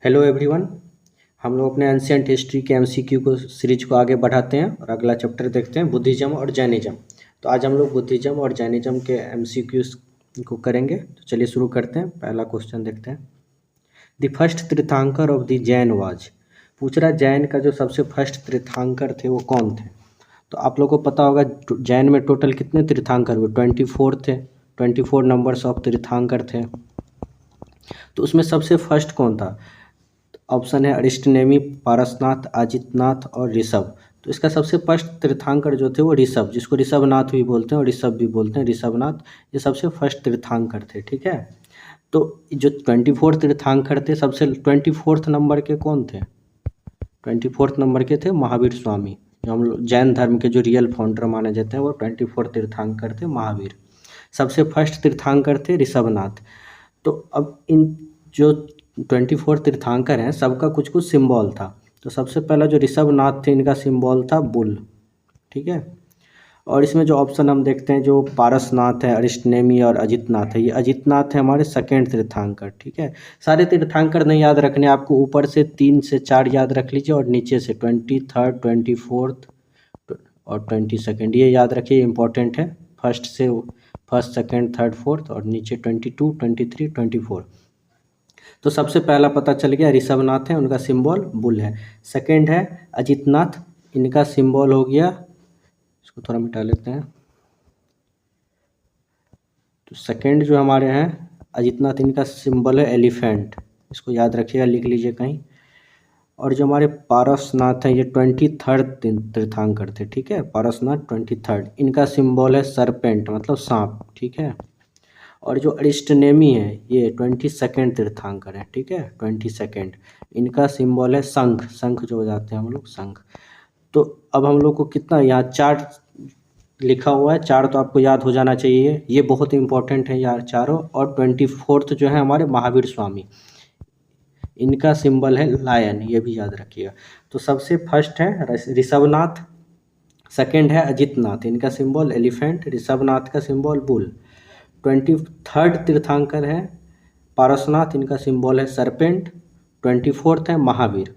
Hello everyone. हम लोग अपने एंशियंट हिस्ट्री के एमसीक्यू को सीरीज को आगे बढ़ाते हैं और अगला चैप्टर देखते हैं बुद्धिज्म और जैनिज्म। तो आज हम लोग बुद्धिज्म और जैनिज्म के एमसीक्यूज को करेंगे। तो चलिए शुरू करते हैं। पहला क्वेश्चन देखते हैं। द फर्स्ट तीर्थंकर ऑफ द जैन वाज। पूछ रहा जैन का जो सबसे फर्स्ट तीर्थंकर थे वो कौन थे। तो आप लोग को पता होगा जैन में टोटल कितने तीर्थंकर हुए, 24 थे। 24 नंबर्स ऑफ तीर्थंकर थे। तो उसमें सबसे फर्स्ट कौन था। ऑप्शन है अरिष्टनेमी, पारसनाथ, अजितनाथ और ऋषभ। तो इसका सबसे फर्स्ट तीर्थंकर जो थे वो ऋषभ, जिसको ऋषभनाथ भी बोलते हैं और ऋषभ भी बोलते हैं, ऋषभनाथ ये सबसे फर्स्ट तीर्थंकर थे। ठीक है। तो जो 24 तीर्थंकर थे सबसे 24 नंबर के कौन थे। 24 नंबर के थे महावीर स्वामी। जो हम लोग जैन धर्म के जो रियल फाउंडर माने जाते हैं वो 24 तीर्थंकर थे महावीर। सबसे फर्स्ट तीर्थंकर थे ऋषभनाथ। तो अब इन जो 24 तीर्थंकर हैं सबका कुछ कुछ सिंबल था। तो सबसे पहला जो ऋषभनाथ थे इनका सिंबल था बुल। ठीक है। और इसमें जो ऑप्शन हम देखते हैं जो पारसनाथ है, अरिष्टनेमी और अजितनाथ है, ये अजितनाथ है हमारे सेकेंड तीर्थंकर। ठीक है। सारे तीर्थंकर नहीं याद रखने, आपको ऊपर से 3 से 4 याद रख लीजिए और नीचे से 23rd, 24th और 22nd ये याद रखिए, इंपॉर्टेंट है। फर्स्ट, सेकेंड, थर्ड, फोर्थ और नीचे 22, 23, 24। तो सबसे पहला पता चल गया ऋषभनाथ है, उनका सिंबल बुल है। सेकंड है अजितनाथ, इनका सिंबल हो गया, इसको थोड़ा मिटा लेते हैं। तो सेकंड जो हमारे हैं अजितनाथ, इनका सिंबल है एलिफेंट, इसको याद रखिएगा, लिख लीजिए कहीं। और जो हमारे पारसनाथ हैं ये 23rd तीर्थंकर थे। ठीक है। पारसनाथ 23rd, इनका सिंबल है सरपेंट मतलब सांप। ठीक है। और जो अरिष्टनेमी है ये 22nd तीर्थंकर है। ठीक है। 22nd, इनका सिंबल है शंख, शंख जो बजाते हैं हम लोग, शंख। तो अब हम लोग को कितना यहाँ 4 लिखा हुआ है, 4 तो आपको याद हो जाना चाहिए, ये बहुत इंपॉर्टेंट है यार चारों। और 24th जो है हमारे महावीर स्वामी, इनका सिंबल है लायन, ये भी याद रखिएगा। तो सबसे फर्स्ट है ऋषभनाथ, सेकंड है अजितनाथ, इनका सिंबल एलिफेंट, ऋषभनाथ का सिंबल बुल। 23rd तीर्थंकर है पारसनाथ, इनका सिंबल है सरपेंट। 24th है महावीर।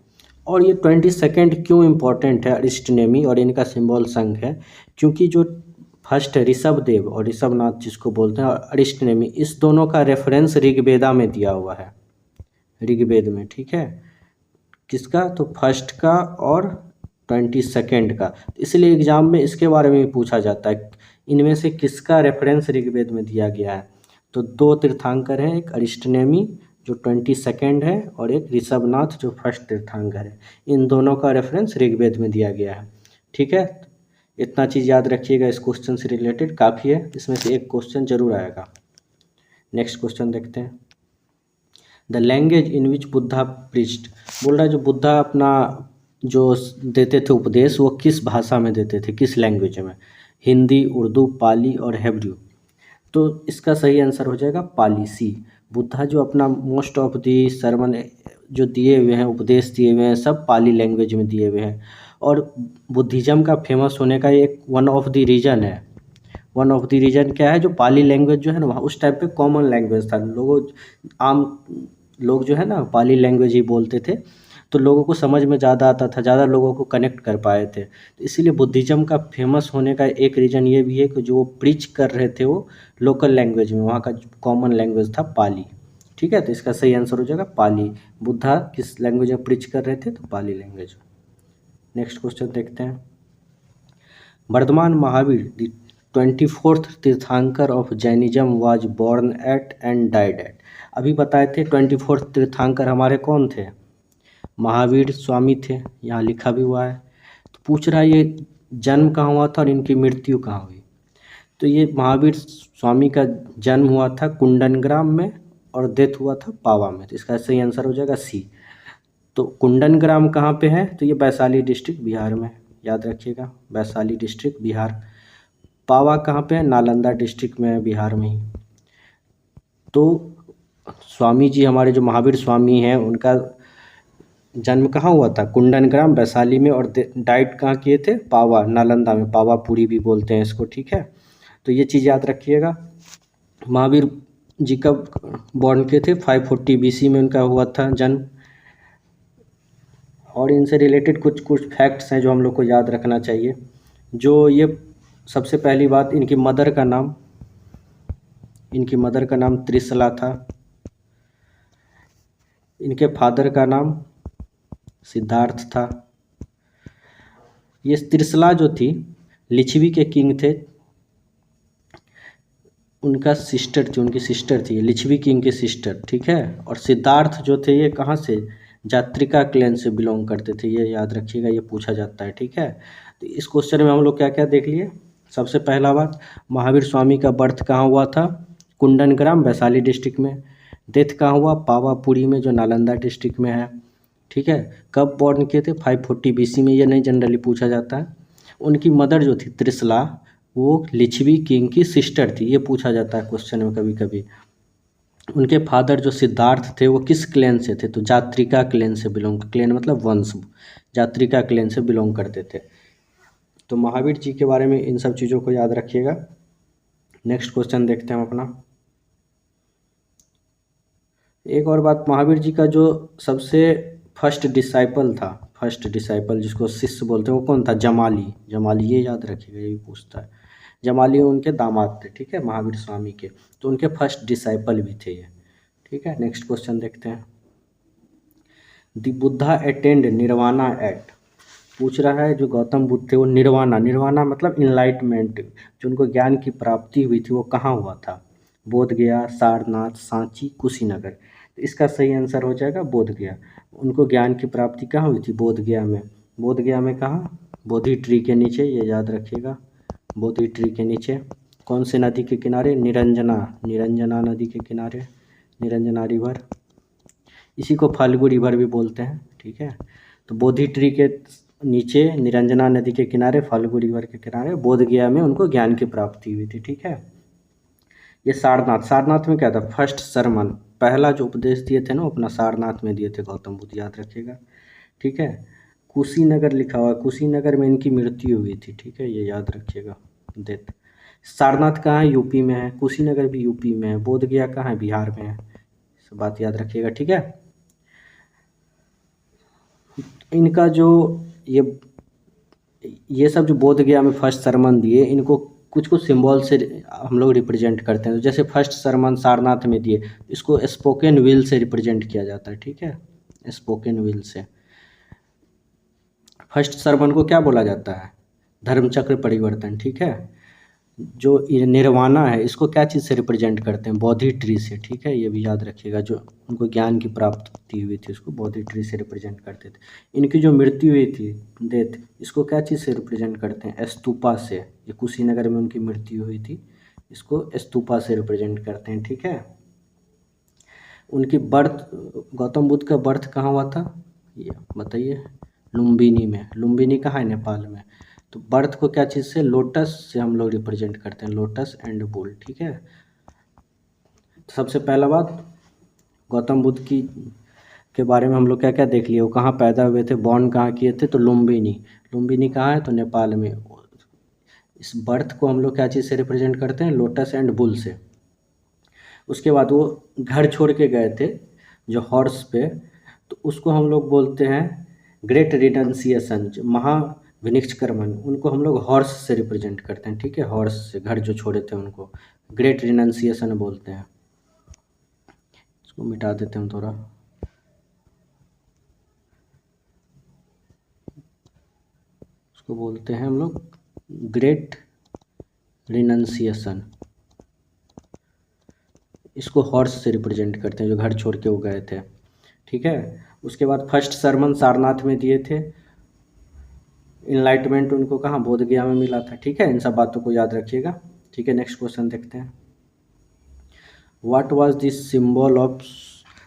और ये 22nd क्यों इम्पोर्टेंट है अरिष्टनेमी, और इनका सिंबल शंख है, क्योंकि जो फर्स्ट है ऋषभदेव और ऋषभनाथ जिसको बोलते हैं, और अरिष्टनेमी, इस दोनों का रेफरेंस ऋग्वेदा में दिया हुआ है, ऋग्वेद में। ठीक है। किसका, तो फर्स्ट का और 22nd का। इसलिए एग्जाम में इसके बारे में पूछा जाता है, इनमें से किसका रेफरेंस ऋग्वेद में दिया गया है। तो 2 तीर्थंकर हैं, एक अरिष्टनेमी जो 22nd है और एक ऋषभनाथ जो फर्स्ट तीर्थंकर है, इन दोनों का रेफरेंस ऋग्वेद में दिया गया है। ठीक है। इतना चीज़ याद रखिएगा, इस क्वेश्चन से रिलेटेड काफ़ी है, इसमें से एक क्वेश्चन जरूर आएगा। नेक्स्ट क्वेश्चन देखते हैं। The language in which Buddha preached, बोल रहा है जो बुद्धा अपना जो देते थे उपदेश वो किस भाषा में देते थे, किस लैंग्वेज में। हिंदी, उर्दू, पाली और हेब्रू। तो इसका सही आंसर हो जाएगा पाली, सी। बुद्धा जो अपना मोस्ट ऑफ दी सरमन जो दिए हुए हैं, उपदेश दिए हुए हैं, सब पाली लैंग्वेज में दिए हुए हैं। और बुद्धिज़्म का फेमस होने का एक वन ऑफ द रीज़न है, वन ऑफ द रीज़न क्या है, जो पाली लैंग्वेज जो है ना वहाँ उस टाइप पे कॉमन लैंग्वेज था। आम लोग जो है ना पाली लैंग्वेज ही बोलते थे, तो लोगों को समझ में ज़्यादा आता था, ज़्यादा लोगों को कनेक्ट कर पाए थे। तो इसीलिए बुद्धिज़्म का फेमस होने का एक रीज़न ये भी है कि जो वो प्रीच कर रहे थे वो लोकल लैंग्वेज में, वहाँ का कॉमन लैंग्वेज था पाली। ठीक है। तो इसका सही आंसर हो जाएगा पाली। बुद्धा किस लैंग्वेज में प्रीच कर रहे थे, तो पाली लैंग्वेज। नेक्स्ट क्वेश्चन देखते हैं। वर्धमान महावीर द 24th तीर्थंकर of Jainism was born eight and died eight. अभी बताए थे 24th तीर्थंकर हमारे कौन थे, महावीर स्वामी थे, यहाँ लिखा भी हुआ है। तो पूछ रहा है ये जन्म कहाँ हुआ था और इनकी मृत्यु कहाँ हुई। तो ये महावीर स्वामी का जन्म हुआ था कुंडनग्राम में और डेथ हुआ था पावा में। तो इसका सही आंसर हो जाएगा सी। तो कुंडनग्राम कहाँ पे है, तो ये वैशाली डिस्ट्रिक्ट बिहार में, याद रखिएगा, वैशाली डिस्ट्रिक्ट बिहार। पावा कहाँ पे है, नालंदा डिस्ट्रिक्ट में है, बिहार में ही। तो स्वामी जी हमारे जो महावीर स्वामी हैं उनका जन्म कहाँ हुआ था, कुंडनग्राम वैशाली में, और डाइट कहाँ किए थे, पावा नालंदा में, पावापुरी भी बोलते हैं इसको। ठीक है। तो ये चीज़ याद रखिएगा। महावीर जी कब बॉर्न किए थे, 540 BC में उनका हुआ था जन्म। और इनसे रिलेटेड कुछ कुछ फैक्ट्स हैं जो हम लोग को याद रखना चाहिए। जो ये सबसे पहली बात, इनकी मदर का नाम त्रिशला था। इनके फादर का नाम सिद्धार्थ था। ये त्रिशला जो थी लिच्छवी के किंग थे, उनकी सिस्टर थी, लिच्छवी किंग की सिस्टर, ठीक है। और सिद्धार्थ जो थे ये कहाँ से, जात्रिका क्लैन से बिलोंग करते थे, ये याद रखिएगा, ये पूछा जाता है, ठीक है। तो इस क्वेश्चन में हम लोग क्या क्या देख लिए। सबसे पहला बात, महावीर स्वामी का बर्थ कहाँ हुआ था, कुंदनग्राम वैशाली डिस्ट्रिक्ट में। डेथ कहाँ हुआ, पावापुरी में, जो नालंदा डिस्ट्रिक्ट में है, ठीक है। कब बॉर्न किए थे, 540 BC में, ये नहीं जनरली पूछा जाता है। उनकी मदर जो थी त्रिशला, वो लिच्छवी किंग की सिस्टर थी, ये पूछा जाता है क्वेश्चन में कभी कभी। उनके फादर जो सिद्धार्थ थे वो किस क्लैन से थे, तो जात्रिका क्लैन से बिलोंग, क्लैन मतलब वंश, जात्रिका क्लैन से बिलोंग करते थे। तो महावीर जी के बारे में इन सब चीज़ों को याद रखिएगा। नेक्स्ट क्वेश्चन देखते हैं हम अपना। एक और बात, महावीर जी का जो सबसे फर्स्ट डिसाइपल जिसको शिष्य बोलते हैं, वो कौन था, जमाली, ये याद रखिएगा, ये भी पूछता है। जमाली उनके दामाद थे, ठीक है, महावीर स्वामी के, तो उनके फर्स्ट डिसाइपल भी थे ये, ठीक है। नेक्स्ट क्वेश्चन देखते हैं। The Buddha attend nirvana eight, पूछ रहा है जो गौतम बुद्ध थे वो निर्वाणा मतलब इनलाइटमेंट, जो उनको ज्ञान की प्राप्ति हुई थी वो कहाँ हुआ था, बोध गया, सारनाथ, सांची, कुशीनगर। तो इसका सही आंसर हो जाएगा बोध गया। उनको ज्ञान की प्राप्ति कहाँ हुई थी, बोध गया में। बोध गया में कहाँ, बोधि ट्री के नीचे, ये याद रखिएगा, बोधि ट्री के नीचे। कौन से नदी के किनारे, निरंजना नदी के किनारे, निरंजना रिवर, इसी को फाल्गु रिवर भी बोलते हैं, ठीक है। तो बोधि ट्री के नीचे, निरंजना नदी के किनारे, फाल्गु रिवर के किनारे, बोध गया में उनको ज्ञान की प्राप्ति हुई थी, ठीक है। ये सारनाथ में क्या था, फर्स्ट सरमन, पहला जो उपदेश दिए थे ना अपना सारनाथ में दिए थे गौतम बुद्ध, याद रखिएगा, ठीक है। कुशीनगर लिखा हुआ है, कुशीनगर में इनकी मृत्यु हुई थी, ठीक है, ये याद रखिएगा। डेथ, सारनाथ कहाँ है, यूपी में है, कुशीनगर भी यूपी में है, बोध गया कहाँ है, बिहार में है, सब बात याद रखिएगा, ठीक है। इनका जो ये सब जो बोध गया में फर्स्ट सरमन दिए, इनको कुछ कुछ सिंबल से हम लोग रिप्रेजेंट करते हैं। तो जैसे फर्स्ट सरमन सारनाथ में दिए, इसको स्पोकन व्हील से रिप्रेजेंट किया जाता है, ठीक है, स्पोकन व्हील से। फर्स्ट सरमन को क्या बोला जाता है, धर्मचक्र परिवर्तन, ठीक है। जो ये निर्वाणा है, इसको क्या चीज़ से रिप्रेजेंट करते हैं, बोधि ट्री से, ठीक है, ये भी याद रखिएगा। जो उनको ज्ञान की प्राप्ति हुई थी उसको बोधि ट्री से रिप्रेजेंट करते थे। इनकी जो मृत्यु हुई थी, डेथ, इसको क्या चीज़ से रिप्रेजेंट करते हैं, स्तूपा से। ये कुशीनगर में उनकी मृत्यु हुई थी, इसको स्तूपा से रिप्रेजेंट करते हैं, ठीक है। उनकी बर्थ, गौतम बुद्ध का बर्थ कहाँ हुआ था, ये बताइए, लुम्बिनी में। लुम्बिनी कहाँ है, नेपाल में। तो बर्थ को क्या चीज़ से, लोटस से हम लोग रिप्रेजेंट करते हैं, लोटस एंड बुल, ठीक है। तो सबसे पहला बात, गौतम बुद्ध की के बारे में हम लोग क्या क्या देख लिए, वो कहाँ पैदा हुए थे, बॉर्न कहाँ किए थे, तो लुम्बिनी कहाँ है, तो नेपाल में। इस बर्थ को हम लोग क्या चीज़ से रिप्रेजेंट करते हैं, लोटस एंड बुल से। उसके बाद वो घर छोड़ के गए थे जो हॉर्स पे, तो उसको हम लोग बोलते हैं ग्रेट रिनंसिएशन, जो महाविनिष्क्रमण, उनको हम लोग हॉर्स से रिप्रेजेंट करते हैं, ठीक है। हॉर्स से घर जो छोड़े थे उनको ग्रेट रिनंसिएशन बोलते हैं। इसको मिटा देते हैं थोड़ा, उसको बोलते हैं हम लोग ग्रेट रिनंसिएशन। इसको हॉर्स से रिप्रेजेंट करते हैं जो घर छोड़ के वो गए थे, ठीक है। उसके बाद फर्स्ट सरमन सारनाथ में दिए थे, इनलाइटमेंट उनको कहाँ, बोध गया में मिला था, ठीक है। इन सब बातों को याद रखिएगा, ठीक है। नेक्स्ट क्वेश्चन देखते हैं। What was the symbol of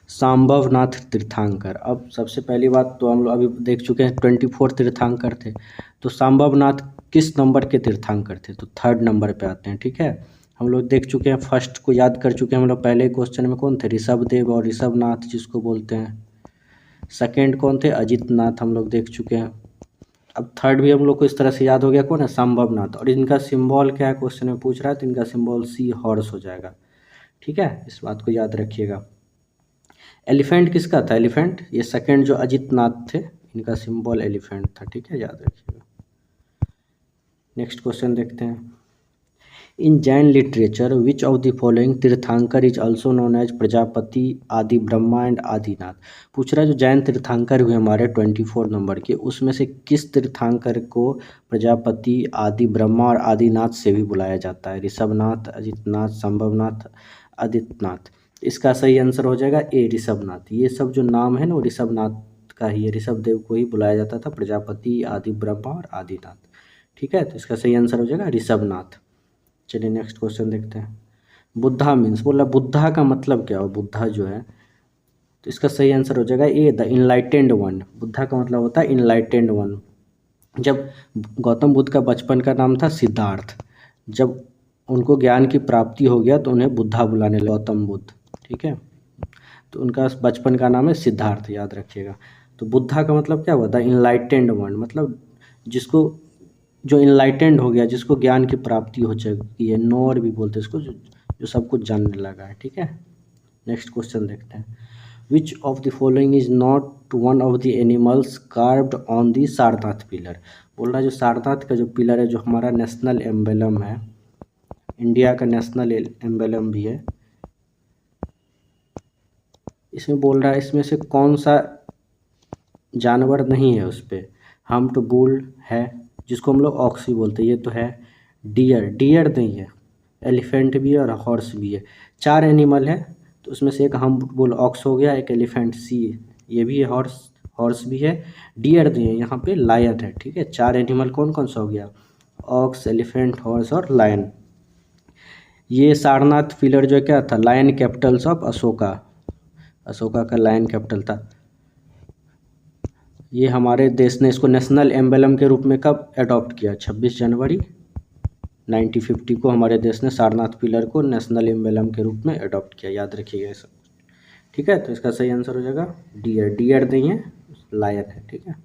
Sambhavnath Tirthankar. अब सबसे पहली बात तो हम लोग अभी देख चुके हैं 24 तीर्थंकर थे, तो सांभवनाथ किस नंबर के तीर्थंकर थे, तो 3rd नंबर पे आते हैं, ठीक है। हम लोग देख चुके हैं, फर्स्ट को याद कर चुके हैं हम लोग, पहले क्वेश्चन में कौन थे, ऋषभदेव और ऋषभनाथ जिसको बोलते हैं। सेकेंड कौन थे, अजितनाथ, हम लोग देख चुके हैं। अब थर्ड भी हम लोग को इस तरह से याद हो गया, कौन है, संभवनाथ। और इनका सिंबल क्या है, क्वेश्चन में पूछ रहा है, तो इनका सिंबल सी हॉर्स हो जाएगा, ठीक है, इस बात को याद रखिएगा। एलिफेंट किसका था, एलिफेंट ये सेकंड जो अजितनाथ थे, इनका सिंबल एलिफेंट था, ठीक है, याद रखिएगा। नेक्स्ट क्वेश्चन देखते हैं। In Jain literature which of the following Tirthankar is also known as Prajapati, Adi Brahma and Adinath. पूछ रहा है जो जैन तीर्थंकर हुए हमारे 24 नंबर के, उसमें से किस तीर्थंकर को प्रजापति, आदि ब्रह्मा और आदिनाथ से भी बुलाया जाता है? ऋषभनाथ, अजितनाथ, संभवनाथ, आदित्यनाथ। इसका सही आंसर हो जाएगा ए, ऋषभनाथ। ये सब जो नाम है ना वो ऋषभनाथ का ही है, ऋषभ देव को ही बुलाया जाता था, प्रजापति, आदि ब्रह्मा और आदिनाथ, ठीक है। तो इसका सही आंसर हो जाएगा ऋषभनाथ। चलिए नेक्स्ट क्वेश्चन देखते हैं। बुद्धा मीन्स, बोला बुद्धा का मतलब क्या हो, बुद्धा जो है, तो इसका सही आंसर हो जाएगा ए, द इनलाइटेंड वन। बुद्धा का मतलब होता है इनलाइटेंड वन। जब गौतम बुद्ध का बचपन का नाम था सिद्धार्थ, जब उनको ज्ञान की प्राप्ति हो गया तो उन्हें बुद्धा बुलाने लगे, गौतम बुद्ध, ठीक है। तो उनका बचपन का नाम है सिद्धार्थ, याद रखिएगा। तो बुद्धा का मतलब क्या हुआ, द इनलाइटेंड वन, मतलब जिसको, जो इनलाइटेंड हो गया, जिसको ज्ञान की प्राप्ति हो चुकी है, नोअर भी बोलते हैं इसको, जो सब कुछ जानने लगा है, ठीक है। नेक्स्ट क्वेश्चन देखते हैं। Which of the following is not one of the animals carved on the Sarnath pillar. बोल रहा है जो सारनाथ का जो पिलर है, जो हमारा नेशनल एम्बलम है, इंडिया का नेशनल एम्बलम भी है, इसमें बोल रहा है इसमें से कौन सा जानवर नहीं है उस पर। हम्प्ड बुल है, जिसको हम लोग ऑक्सी बोलते हैं, ये तो है। डियर, डियर नहीं है, एलिफेंट भी है और हॉर्स भी है। 4 एनिमल है, तो उसमें से एक हम्प्ड बुल ऑक्स हो गया, एक एलिफेंट सी, ये भी है, हॉर्स, हॉर्स भी है। डियर नहीं है, यहाँ पे लायन है, ठीक है। 4 एनिमल कौन कौन सा हो गया, ऑक्स, एलिफेंट, हॉर्स और लायन। ये सारनाथ पिलर जो क्या था, lion capitals of Ashoka, Ashoka का लायन कैपिटल था। ये हमारे देश ने इसको नेशनल एम्बलम के रूप में कब अडॉप्ट किया, 26 जनवरी 1950 को हमारे देश ने सारनाथ पिलर को नेशनल एम्बलम के रूप में अडॉप्ट किया, याद रखिएगा ये सब, ठीक है। तो इसका सही आंसर हो जाएगा डियर, डियर नहीं है, लायन है, ठीक है।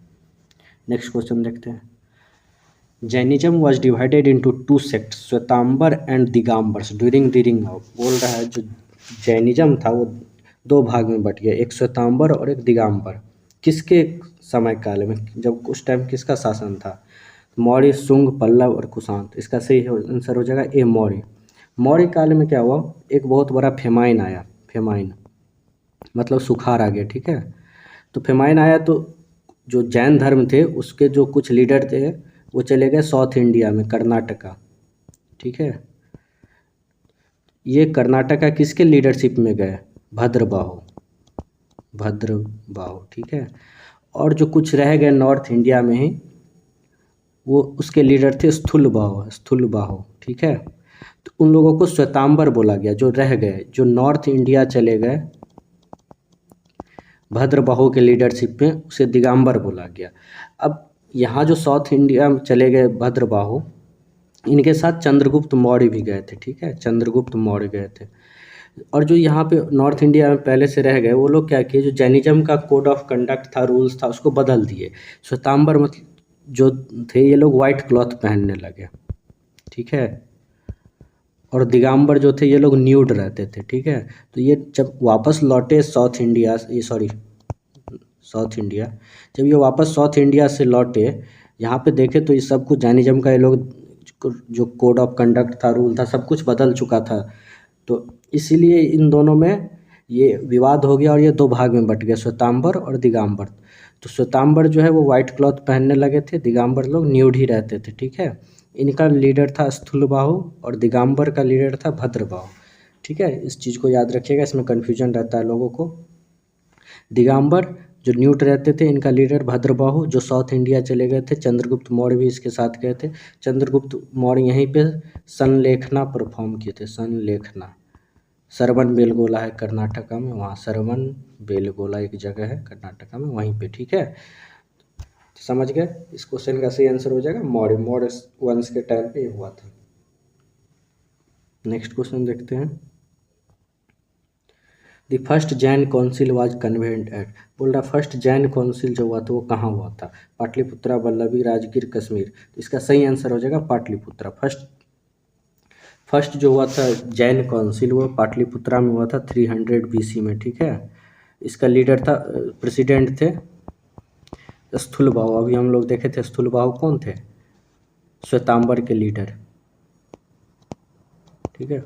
नेक्स्ट क्वेश्चन देखते हैं। Jainism was divided into 2 sects, Shwetambar and Digambars during the रिंग ऑफ। बोल रहा है जो जैनिज्म था वो 2 भाग में बट गया, एक श्वेतांबर और एक दिगंबर। किसके समय काल में, जब उस टाइम किसका शासन था, मौर्य, शुंग, पल्लव और कुषाण। इसका सही आंसर हो जाएगा ए, मौर्य। मौर्य काल में क्या हुआ, एक बहुत बड़ा फेमाइन आया, फेमाइन मतलब सुखाड़ आ गया, ठीक है। तो फेमाइन आया तो जो जैन धर्म थे उसके जो कुछ लीडर थे वो चले गए साउथ इंडिया में, कर्नाटका, ठीक है। ये कर्नाटका किसके लीडरशिप में गए, भद्रबाहु, भद्रबाहु, ठीक है। और जो कुछ रह गए नॉर्थ इंडिया में ही, वो उसके लीडर थे स्थूलबाहु, स्थूलबाहु, ठीक है। तो उन लोगों को श्वेतांबर बोला गया, जो रह गए, जो नॉर्थ इंडिया चले गए भद्रबाहु के लीडरशिप में, उसे दिगंबर बोला गया। अब यहाँ जो साउथ इंडिया में चले गए भद्रबाहु, इनके साथ चंद्रगुप्त मौर्य भी गए थे, ठीक है, चंद्रगुप्त मौर्य गए थे। और जो यहाँ पे नॉर्थ इंडिया में पहले से रह गए वो लोग क्या किए, जो जैनिज्म का कोड ऑफ कंडक्ट था, रूल्स था, उसको बदल दिए। श्वेतांबर मतलब जो थे ये लोग वाइट क्लॉथ पहनने लगे, ठीक है। और दिगंबर जो थे ये लोग न्यूड रहते थे, ठीक है। तो ये जब वापस लौटे साउथ इंडिया, ये सॉरी साउथ इंडिया, जब ये वापस साउथ इंडिया से लौटे, यहाँ पे देखे तो ये सब कुछ जैनिज्म का ये लोग जो कोड ऑफ कंडक्ट था, रूल था, सब कुछ बदल चुका था। तो इसीलिए इन दोनों में ये विवाद हो गया और ये 2 भाग में बट गए, श्वेतांबर और दिगंबर। तो श्वेतांबर जो है वो वाइट क्लॉथ पहनने लगे थे, दिगंबर लोग न्यूड ही रहते थे, ठीक है। इनका लीडर था स्थूलबाहु और दिगंबर का लीडर था भद्रबाहु, ठीक है। इस चीज़ को याद रखिएगा, इसमें कन्फ्यूजन रहता है लोगों को। दिगंबर जो न्यूट रहते थे, इनका लीडर भद्रबाहु, जो साउथ इंडिया चले गए थे, चंद्रगुप्त मौर्य भी इसके साथ गए थे। चंद्रगुप्त मौर्य यहीं पे संलेखना परफॉर्म किए थे, संलेखना, सरवन बेलगोला है कर्नाटका में, वहाँ सरवन बेलगोला एक जगह है कर्नाटका में, वहीं पे, ठीक है। तो समझ गए, इस क्वेश्चन का सही आंसर हो जाएगा मौर्य, मौर्य वंश के टाइम पे ये हुआ था। नेक्स्ट क्वेश्चन देखते हैं। The first Jain council was convened at. बोल रहा फर्स्ट जैन काउंसिल जो हुआ था वो कहाँ हुआ था, पाटलिपुत्रा, वल्लभी, राजगीर, कश्मीर। तो इसका सही आंसर हो जाएगा पाटलिपुत्रा। फर्स्ट जो हुआ था जैन काउंसिल वो पाटलिपुत्रा में हुआ था 300 BC में, ठीक है। इसका लीडर था, प्रेसिडेंट थे स्थूलबाहु, अभी हम लोग देखे थे स्थूलबाहु कौन थे, श्वेतांबर के लीडर, ठीक है।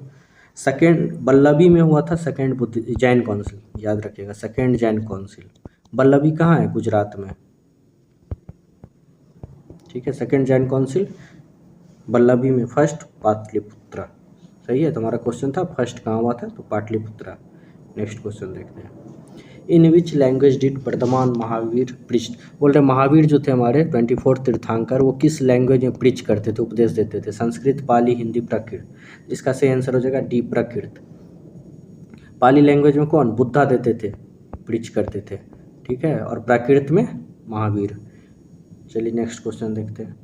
सेकेंड बल्लभी में हुआ था सेकेंड बुद्ध जैन काउंसिल, याद रखिएगा सेकेंड जैन काउंसिल। बल्लभी कहाँ है, गुजरात में, ठीक है। सेकेंड जैन काउंसिल बल्लभी में, फर्स्ट पाटलिपुत्रा, सही है। तुम्हारा क्वेश्चन था फर्स्ट कहाँ हुआ था, तो पाटलिपुत्रा। नेक्स्ट क्वेश्चन देखते हैं। इन विच लैंग्वेज डिड वर्तमान महावीर प्रीच, बोल रहे महावीर जो थे हमारे 24 तीर्थंकर, वो किस लैंग्वेज में प्रीच करते थे, उपदेश देते थे, संस्कृत, पाली, हिंदी, प्राकृत। इसका सही आंसर हो जाएगा डी, प्राकृत। पाली लैंग्वेज में कौन, बुद्धा देते थे, प्रीच करते थे, ठीक है, और प्राकृत में महावीर। चलिए नेक्स्ट क्वेश्चन देखते हैं।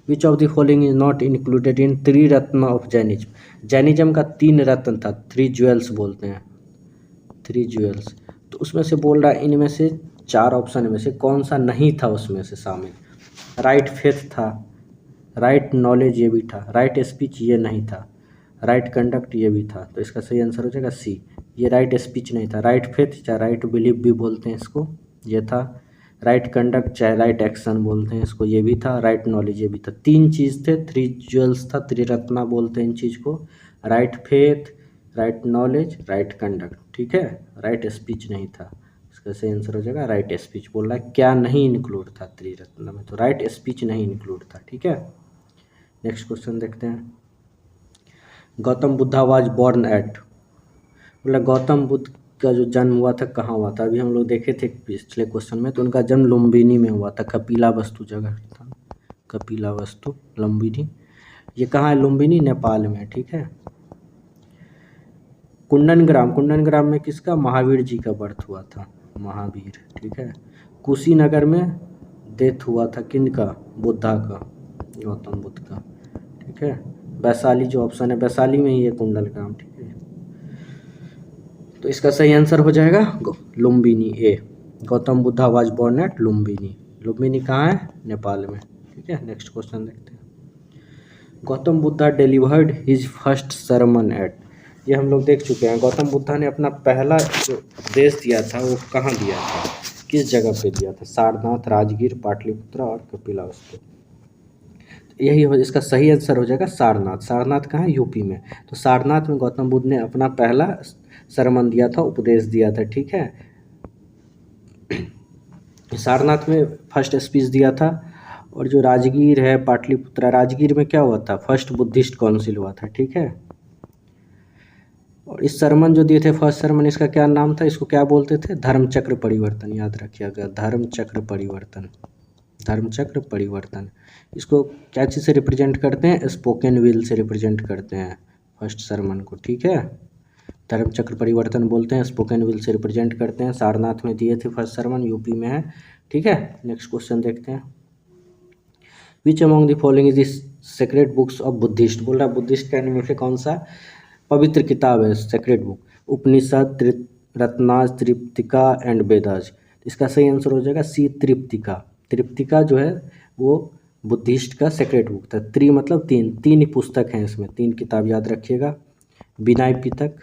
Which of the following is not included in Triratna of Jainism, Jainism का 3 रत्न था, 3 ज्वेल्स बोलते हैं, 3 ज्वेल्स। तो उसमें से बोल रहा है इनमें से 4 ऑप्शन में से कौन सा नहीं था उसमें से शामिल। राइट फेथ था, राइट नॉलेज ये भी था, राइट स्पीच ये नहीं था, राइट कंडक्ट ये भी था। तो इसका सही आंसर हो जाएगा सी, ये राइट स्पीच नहीं था। राइट फेथ चाहे राइट बिलीव भी बोलते हैं इसको, ये था। राइट कंडक्ट चाहे राइट एक्शन बोलते हैं इसको, ये भी था। राइट नॉलेज ये भी था। 3 चीज़ थे, 3 ज्वेल्स था, त्रिरत्ना बोलते हैं इन चीज़ को। Right faith, right knowledge, right conduct, ठीक है। राइट स्पीच नहीं था, इसका सही आंसर हो जाएगा राइट स्पीच। बोल रहा है क्या नहीं इंक्लूड था त्रिरत्न में, तो राइट स्पीच नहीं इंक्लूड था, ठीक है। नेक्स्ट क्वेश्चन देखते हैं। Gautam Buddha was born eight, बोला गौतम बुद्ध का जो जन्म हुआ था कहाँ हुआ था, अभी हम लोग देखे थे पिछले क्वेश्चन में, तो उनका जन्म लुम्बिनी में हुआ था, कपिलावस्तु जगह था, कपिलावस्तु लुम्बिनी। ये कहाँ है, लुम्बिनी नेपाल में, ठीक है। कुंडनग्राम, कुंडनग्राम में किसका, महावीर जी का बर्थ हुआ था, महावीर, ठीक है। कुशीनगर में डेथ हुआ था किनका, बुद्धा का, गौतम बुद्ध का, ठीक है। वैशाली जो ऑप्शन है, वैशाली में ही है कुंडनग्राम, ठीक है। तो इसका सही आंसर हो जाएगा Lumbini, a. Gautam Buddha was born at Lumbini. Lumbini कहाँ है, नेपाल में, ठीक है। नेक्स्ट क्वेश्चन देखते हैं। Gautam Buddha delivered his first sermon at, ये हम लोग देख चुके हैं। गौतम बुद्धा ने अपना पहला जो उपदेश दिया था वो कहाँ दिया था, किस जगह पे दिया था, सारनाथ, राजगीर, पाटलिपुत्रा और कपिलावस्तु। यही हो, इसका सही आंसर हो जाएगा सारनाथ। सारनाथ कहाँ है, यूपी में। तो सारनाथ में गौतम बुद्ध ने अपना पहला सरमन दिया था, उपदेश दिया था, ठीक है। सारनाथ में फर्स्ट स्पीच दिया था। और जो राजगीर है, पाटलिपुत्रा, राजगीर में क्या हुआ था, फर्स्ट बुद्धिस्ट काउंसिल हुआ था, ठीक है। और इस सरमन जो दिए थे फर्स्ट सरमन, इसका क्या नाम था, इसको क्या बोलते थे, धर्मचक्र परिवर्तन, याद रखिएगा धर्मचक्र परिवर्तन, धर्मचक्र परिवर्तन। इसको क्या चीज़ से रिप्रेजेंट करते हैं, स्पोकन विल से रिप्रेजेंट करते हैं फर्स्ट सरमन को, ठीक है। धर्मचक्र परिवर्तन बोलते हैं, स्पोकन विल से रिप्रेजेंट करते हैं। सारनाथ में दिए थे फर्स्ट सरमन, यूपी में है, ठीक है। नेक्स्ट क्वेश्चन देखते हैं। Which among the following is the sacred books of Buddhist, बोल रहा है बुद्धिस्ट का में से कौन सा पवित्र किताब है, sacred book, Upanishad, Ratnas, Tripitaka and Vedas. इसका सही आंसर हो जाएगा सी, त्रिपिटिका। त्रिपिटिका जो है वो बुद्धिस्ट का सेक्रेट बुक था। त्रि मतलब 3, 3 पुस्तक हैं इसमें, 3 किताब याद रखिएगा। विनय पिटक,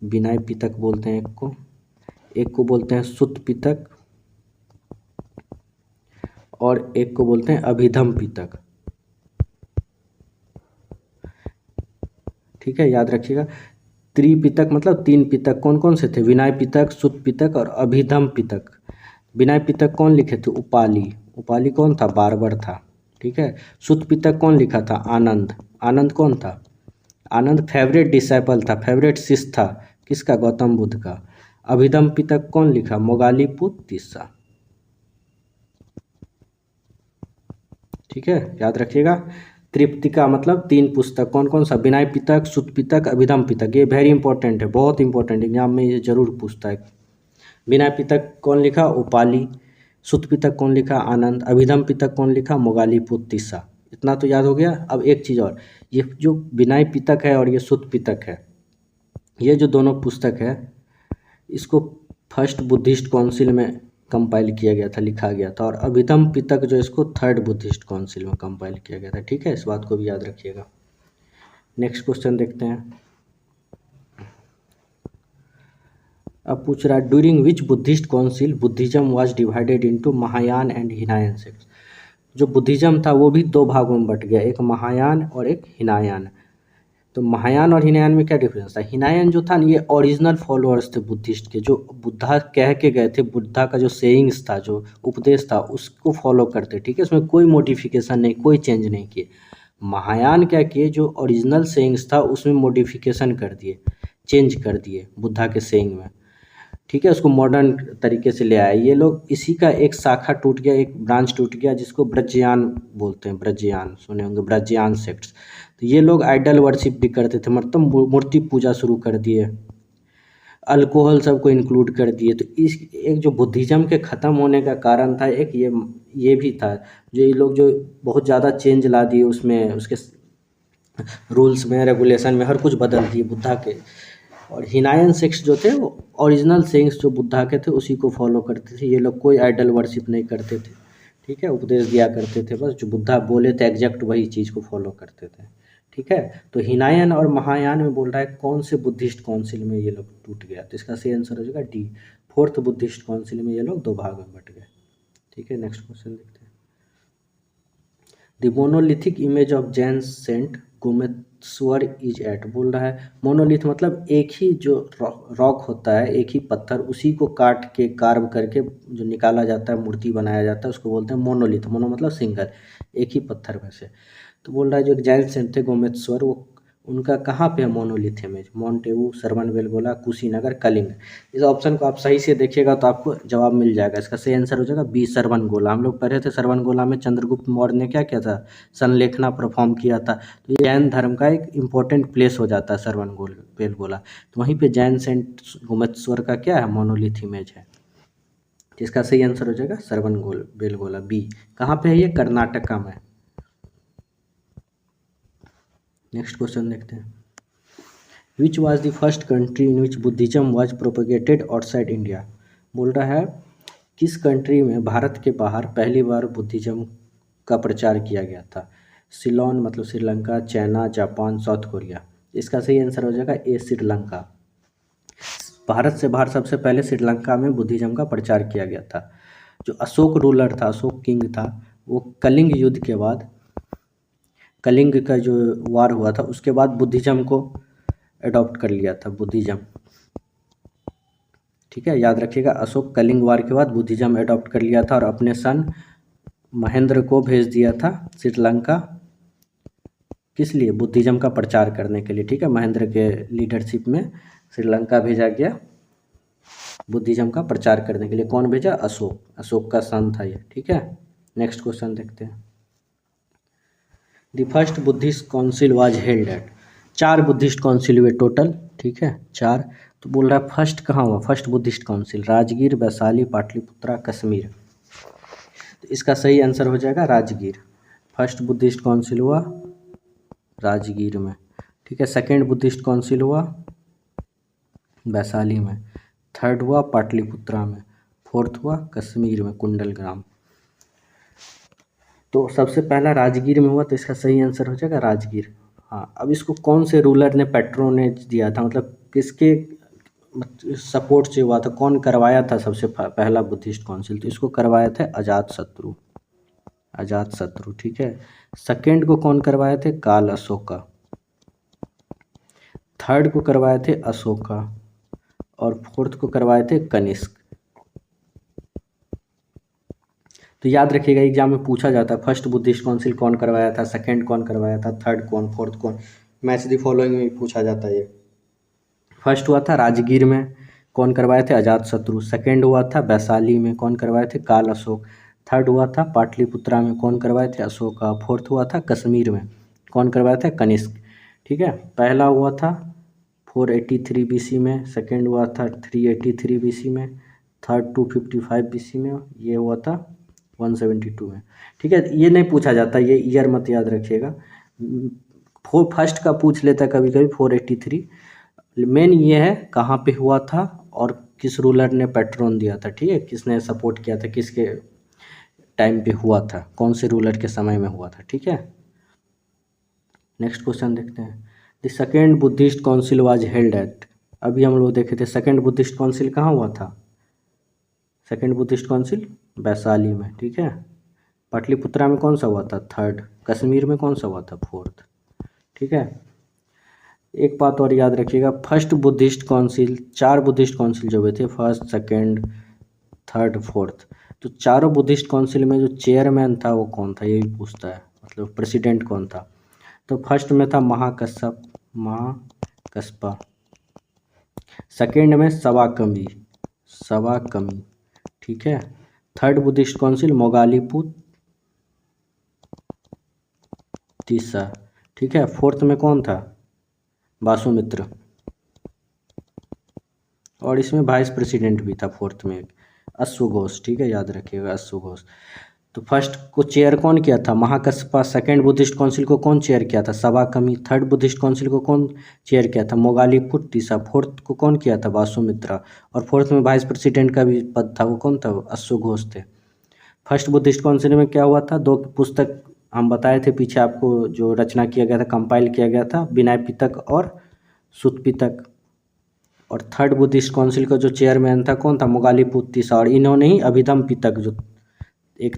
विनय पिटक बोलते हैं एक को बोलते हैं सुत्त पिटक, और एक को बोलते हैं अभिधम पिटक, ठीक है, याद रखिएगा। त्रिपिटक मतलब 3 पिटक कौन कौन से थे, विनय पिटक, सुत्त पिटक और अभिधम पिटक। विनय पिटक कौन लिखे थे, उपाली, उपाली कौन था, बारबर था, ठीक है। सुत्त पिटक कौन लिखा था, आनंद, आनंद कौन था, आनंद फेवरेट डिसाइपल था, फेवरेट शिष्य था किसका, गौतम बुद्ध का। अभिधम पिटक कौन लिखा, मोगालीपुत्र तीसरा, ठीक है, याद रखिएगा। त्रिपिटिका मतलब 3 पुस्तक कौन कौन सा, विनय पिटक, सुत्त पिटक, अभिधम पिटक। ये वेरी इंपॉर्टेंट है, बहुत इंपॉर्टेंट, एग्जाम में ये जरूर पूछता है। विनय पिटक कौन लिखा, उपाली, सुत्त पिटक कौन लिखा, आनंद, अभिधम पिटक कौन लिखा, मोगालीपुत्र तीसरा। इतना तो याद हो गया। अब एक चीज़ और, ये जो विनय पिटक है और ये सुत्त पिटक है, ये जो दोनों पुस्तक है इसको फर्स्ट बुद्धिस्ट काउंसिल में कंपाइल किया गया था, लिखा गया था। और अभिधम पिटक जो इसको 3rd बुद्धिस्ट काउंसिल में कंपाइल किया गया था, ठीक है, इस बात को भी याद रखिएगा। नेक्स्ट क्वेश्चन देखते हैं। अब पूछ रहा है during which Buddhist council Buddhism was divided into Mahayana and Hinayana sects. जो बुद्धिज्म था वो भी दो भागों में बट गया, एक महायान और एक हिनायान। तो महायान और हिनायान में क्या डिफरेंस था? हिनायन जो था ना ये ओरिजिनल फॉलोअर्स थे बुद्धिस्ट के, जो बुद्धा कह के गए थे, बुद्धा का जो सेइंग्स था, जो उपदेश था उसको फॉलो करते, ठीक है, उसमें कोई मॉडिफिकेशन नहीं, कोई चेंज नहीं किए। महायान क्या किए, जो ओरिजिनल सेइंग्स था उसमें मॉडिफिकेशन कर दिए, चेंज कर दिए बुद्धा के सेइंग में, ठीक है, उसको मॉडर्न तरीके से ले आए ये लोग। इसी का एक शाखा टूट गया, एक ब्रांच टूट गया जिसको ब्रजयान बोलते हैं, ब्रजयान सुने होंगे, ब्रजयान सेक्ट्स। तो ये लोग आइडल वर्शिप भी करते थे, मतलब मूर्ति पूजा शुरू कर दिए, अल्कोहल सबको इंक्लूड कर दिए। तो इस एक जो बुद्धिज्म के ख़त्म होने का कारण था, एक ये भी था, जो ये लोग जो बहुत ज़्यादा चेंज ला दिए उसमें, उसके रूल्स में, रेगुलेशन में, हर कुछ बदल दिए बुद्धा के। और हिनायन सेक्ट्स जो थे वो ओरिजिनल सेइंग्स जो बुद्धा के थे उसी को फॉलो करते थे। ये लोग कोई आइडल वर्शिप नहीं करते थे, ठीक है, उपदेश दिया करते थे, बस जो बुद्धा बोले थे एग्जैक्ट वही चीज़ को फॉलो करते थे, ठीक है। तो हिनायन और महायान में बोल रहा है कौन से बुद्धिस्ट काउंसिल में ये लोग टूट गया, तो इसका सही आंसर हो जाएगा डी, फोर्थ बुद्धिस्ट काउंसिल में ये लोग दो भाग में बट गए, ठीक है। नेक्स्ट क्वेश्चन देखते हैं। The monolithic image of Jain saint Gomateshwara is at. बोल रहा है मोनोलिथ मतलब एक ही जो रॉक होता है, एक ही पत्थर, उसी को काट के कार्व करके जो निकाला जाता है, मूर्ति बनाया जाता है, उसको बोलते हैं मोनोलिथ। मोनो मतलब सिंगल, एक ही पत्थर में से। तो बोल रहा है जो एक जैन सेंट थे गोमेश्वर, वो उनका कहाँ पे है monolith image? Mount Abu, Shravana Belagola, Kushinagar, Kalinga. इस ऑप्शन को आप सही से देखिएगा तो आपको जवाब मिल जाएगा। इसका सही आंसर हो जाएगा बी, सरवनगोला। हम लोग पढ़े थे सरवनगोला में चंद्रगुप्त मौर्य ने क्या किया था, संलेखना परफॉर्म किया था। तो ये जैन धर्म का एक इम्पोर्टेंट प्लेस हो जाता है सरवनगोल बेलगोला। तो वहीं पे जैन सेंट गोमेश्वर का क्या है, मोनोलिथ इमेज है। इसका सही आंसर हो जाएगा सरवनगोल बेलगोला, बी। कहाँ पे है ये? कर्नाटका में। नेक्स्ट क्वेश्चन देखते हैं। Which was the first country in which Buddhism was propagated outside India. बोल रहा है किस कंट्री में भारत के बाहर पहली बार बुद्धिज्म का प्रचार किया गया था? सिलोन मतलब Sri Lanka, China, Japan, south Korea. इसका सही आंसर हो जाएगा ए, श्रीलंका। भारत से बाहर सबसे पहले श्रीलंका में बुद्धिज्म का प्रचार किया गया था। जो अशोक रूलर था, अशोक किंग था, वो कलिंग युद्ध के बाद, कलिंग का जो वार हुआ था उसके बाद बुद्धिज्म को अडॉप्ट कर लिया था, बुद्धिज्म, ठीक है, याद रखिएगा। अशोक कलिंग वार के बाद बुद्धिज्म अडॉप्ट कर लिया था और अपने सन महेंद्र को भेज दिया था श्रीलंका, किस लिए? बुद्धिज्म का प्रचार करने के लिए, ठीक है। महेंद्र के लीडरशिप में श्रीलंका भेजा गया बुद्धिज्म का प्रचार करने के लिए। कौन भेजा? अशोक, अशोक का सन था ये, ठीक है। नेक्स्ट क्वेश्चन देखते हैं। The first Buddhist council was held at. 4 Buddhist council हुए टोटल, ठीक है, 4। तो बोल रहा है फर्स्ट कहाँ हुआ? First Buddhist council Rajgir, Vaishali, Pataliputra, Kashmir. तो इसका सही आंसर हो जाएगा राजगीर। फर्स्ट बुद्धिस्ट काउंसिल हुआ राजगीर में, ठीक है। सेकेंड बुद्धिस्ट काउंसिल हुआ वैशाली में, थर्ड हुआ पाटलिपुत्रा में, फोर्थ हुआ कश्मीर में, कुंडलग्राम। तो सबसे पहला राजगीर में हुआ, तो इसका सही आंसर हो जाएगा राजगीर। हाँ, अब इसको कौन से रूलर ने पैट्रोनेज दिया था, मतलब किसके सपोर्ट से हुआ था, कौन करवाया था सबसे पहला बुद्धिस्ट काउंसिल? तो इसको करवाया था अजातशत्रु, अजातशत्रु, ठीक है। सेकेंड को कौन करवाए थे? काल अशोका। थर्ड को करवाए थे अशोका और फोर्थ को करवाए थे कनिष्क। तो याद रखिएगा एग्जाम में पूछा जाता है फर्स्ट बुद्धिस्ट काउंसिल कौन करवाया था, सेकंड कौन करवाया था, थर्ड कौन, फोर्थ कौन। मैच द फॉलोइंग में पूछा जाता है ये। फर्स्ट हुआ था राजगीर में, कौन करवाए थे? अजातशत्रु। सेकंड हुआ था वैशाली में, कौन करवाए थे? काल अशोक। थर्ड हुआ था पाटलिपुत्रा में, कौन करवाए थे? अशोका। फोर्थ हुआ था कश्मीर में, कौन करवाया था? कनिष्क, ठीक है। पहला हुआ था 483 BC में, सेकंड हुआ था 383 BC में, थर्ड 255 BC में, ये हुआ था 172 में, ठीक है। ये नहीं पूछा जाता, ये ईयर मत याद रखिएगा। फर्स्ट का पूछ लेता कभी कभी 483। मेन ये है कहाँ पे हुआ था और किस रूलर ने पैट्रोन दिया था, ठीक है, किसने सपोर्ट किया था, किसके टाइम पे हुआ था, कौन से रूलर के समय में हुआ था, ठीक है। नेक्स्ट क्वेश्चन देखते हैं। The second Buddhist council was held at. अभी हम लोग देखे थे सेकंड बुद्धिस्ट काउंसिल कहाँ हुआ था, सेकंड बुद्धिस्ट काउंसिल वैशाली में, ठीक है। पाटलिपुत्रा में कौन सा हुआ था, थर्ड। कश्मीर में कौन सा हुआ था, फोर्थ, ठीक है। एक बात और याद रखिएगा, first Buddhist council, 4 Buddhist council जो हुए थे, फर्स्ट सेकंड थर्ड फोर्थ, तो चारों बुद्धिस्ट काउंसिल में जो चेयरमैन था वो कौन था, ये भी पूछता है, मतलब प्रेसिडेंट कौन था। तो फर्स्ट में था महाकश्यपा, सेकंड में सवाकमी, ठीक है। थर्ड बुद्धिस्ट काउंसिल मोगालीपुतीसा, ठीक है। फोर्थ में कौन था, वासुमित्र, और इसमें वाइस प्रेसिडेंट भी था फोर्थ में, अश्वघोष, ठीक है, याद रखिएगा अश्वघोष। तो फर्स्ट को चेयर कौन किया था, महाकश्यपा। सेकंड बुद्धिस्ट काउंसिल को कौन चेयर किया था, सवाकमी। थर्ड बुद्धिस्ट काउंसिल को कौन चेयर किया था, मोगालीपुतीसा। फोर्थ को कौन किया था, वासुमित्रा। और फोर्थ में वाइस प्रेसिडेंट का भी पद था, वो कौन था, अश्वघोष थे। फर्स्ट बुद्धिस्ट काउंसिल में क्या हुआ था, 2 पुस्तक हम बताए थे पीछे आपको, जो रचना किया गया था, कंपाइल किया गया था, विनय पिटक और सुत पिटक। और थर्ड बुद्धिस्ट काउंसिल का जो चेयरमैन था कौन था, मोगालीपुतीसा। और इन्होंने ही अभिधम पिटक जो एक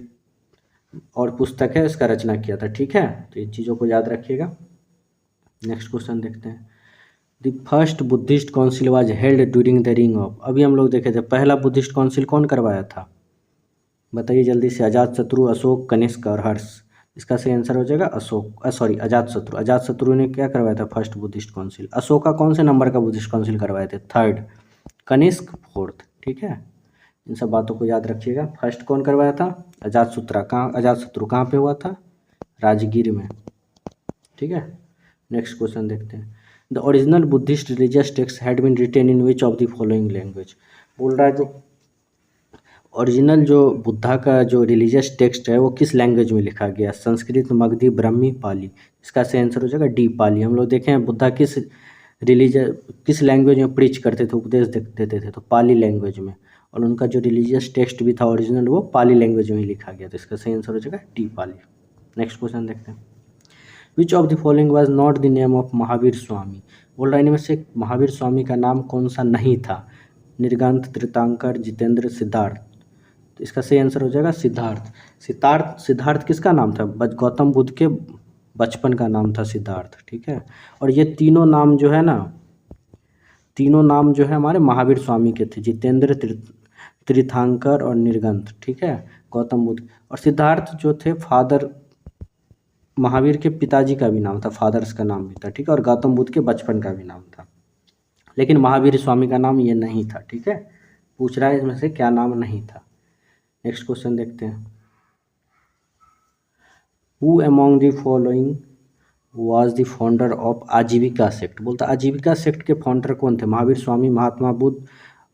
और पुस्तक है इसका रचना किया था, ठीक है। तो इन चीज़ों को याद रखिएगा। नेक्स्ट क्वेश्चन देखते हैं। The first Buddhist council was held during the रिंग ऑफ। अभी हम लोग देखे थे पहला बुद्धिस्ट काउंसिल कौन करवाया था, बताइए जल्दी से। अजातशत्रु, अशोक, कनिष्क और हर्ष। इसका सही आंसर हो जाएगा अजातशत्रु। अजातशत्रु ने क्या करवाया था, फर्स्ट बुद्धिस्ट काउंसिल। अशोका कौन से नंबर का बुद्धिस्ट काउंसिल करवाए थे, थर्ड। कनिष्क फोर्थ, ठीक है। इन सब बातों को याद रखिएगा। फर्स्ट कौन करवाया था, अजातशत्रु कहाँ पे हुआ था, राजगीर में, ठीक है। नेक्स्ट क्वेश्चन देखते हैं। The original Buddhist religious text had been written in which of the following language. बोल रहा है जो ओरिजिनल जो बुद्धा का जो रिलीजियस टेक्स्ट है वो किस लैंग्वेज में लिखा गया, संस्कृत, मगधी, ब्राह्मी, पाली। इसका सही आंसर हो जाएगा डी, पाली। हम लोग देखें बुद्धा किस लैंग्वेज में प्रीच करते थे, उपदेश देते थे, तो पाली लैंग्वेज में। और उनका जो रिलीजियस टेक्स्ट भी था ओरिजिनल, वो पाली लैंग्वेज में ही लिखा गया, तो इसका सही आंसर हो जाएगा डी, पाली। नेक्स्ट क्वेश्चन देखते हैं। Which of the following was not the name of Mahavir Swami. बोल रहा है इनमें से महावीर स्वामी का नाम कौन सा नहीं था, निर्गंथ, तीर्थंकर, जितेंद्र, सिद्धार्थ। तो इसका सही आंसर हो जाएगा सिद्धार्थ किसका नाम था, गौतम बुद्ध के बचपन का नाम था सिद्धार्थ, ठीक है। और ये तीनों नाम जो है हमारे महावीर स्वामी के थे, जितेंद्र, तीर्थंकर और निर्गंथ, ठीक है, गौतम बुद्ध। और सिद्धार्थ जो थे फादर, महावीर के पिताजी का भी नाम था, फादर्स का नाम भी था, ठीक है। और गौतम बुद्ध के बचपन का भी नाम था, लेकिन महावीर स्वामी का नाम ये नहीं था, ठीक है। पूछ रहा है इसमें से क्या नाम नहीं था। नेक्स्ट क्वेश्चन देखते हैं। Who among the following was the founder of आजीविका सेक्ट। बोलता आजीविका सेक्ट के फाउंडर कौन थे, महावीर स्वामी, महात्मा बुद्ध,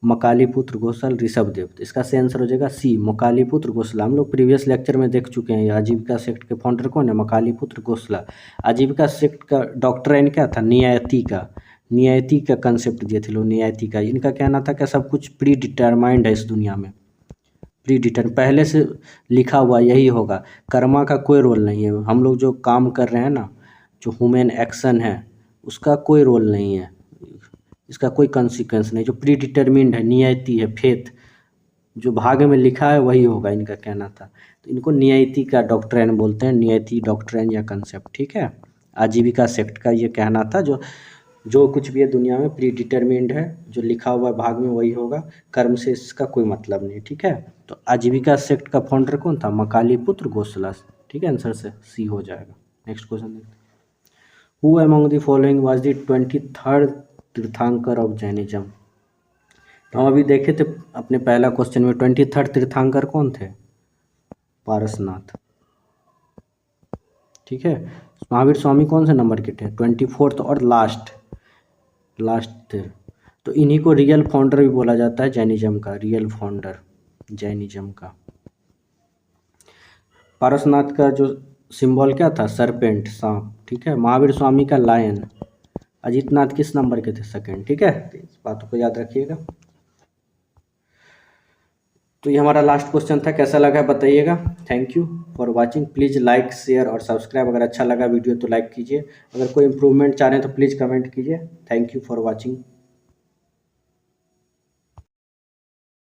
मकालीपुत्र गोसल, ऋषभदेव। तो इसका सही आंसर हो जाएगा सी, मकालीपुत्र गोसला। हम लोग प्रीवियस लेक्चर में देख चुके हैं, आजीविका सेक्ट के फाउंडर कौन है, मकालीपुत्र गोसला। आजीविका सेक्ट का डॉक्ट्राइन क्या था, नियति का कंसेप्ट दिए थे लोग, नियति का। इनका कहना था कि सब कुछ प्री डिटरमाइंड है इस दुनिया में, पहले से लिखा हुआ यही होगा, कर्मा का कोई रोल नहीं है। हम लोग जो काम कर रहे हैं ना, जो ह्यूमन एक्शन है, उसका कोई रोल नहीं है, इसका कोई कॉन्सिक्वेंस नहीं। जो प्री डिटरमिन्ड है, नियति है, फेथ, जो भाग्य में लिखा है वही होगा, इनका कहना था। तो इनको नियति का डॉक्ट्राइन बोलते हैं, नियति डॉक्ट्राइन या कंसेप्ट, ठीक है। आजीविका सेक्ट का ये कहना था, जो कुछ भी है दुनिया में प्री डिटरमिन्ड है, जो लिखा हुआ भाग में वही होगा, कर्म से इसका कोई मतलब नहीं, ठीक है। तो आजीविका सेक्ट का फाउंडर कौन था, मकालीपुत्र गोसला, ठीक है। आंसर से सी हो जाएगा। नेक्स्ट क्वेश्चन देखते हैं। Who among the following was the 23rd तीर्थंकर ऑफ जैनिज्म। तो हम अभी देखे थे अपने पहला क्वेश्चन में, 23rd तीर्थंकर कौन थे, पारसनाथ, ठीक है। महावीर स्वामी कौन से नंबर के थे, 24th और लास्ट थे। तो इन्हीं को रियल फाउंडर भी बोला जाता है जैनिज्म का, रियल फाउंडर जैनिज्म का। पारसनाथ का जो सिंबल क्या था, सरपेंट, सांप, ठीक है। महावीर स्वामी का लायन। अजितनाथ किस नंबर के थे, सेकंड, ठीक है। तो इस बातों को याद रखिएगा। तो ये हमारा लास्ट क्वेश्चन था, कैसा लगा बताइएगा। Thank you for watching. Please like, share और सब्सक्राइब। अगर अच्छा लगा वीडियो तो लाइक कीजिए, अगर कोई इम्प्रूवमेंट चाह रहे हैं तो प्लीज़ कमेंट कीजिए। Thank you for watching.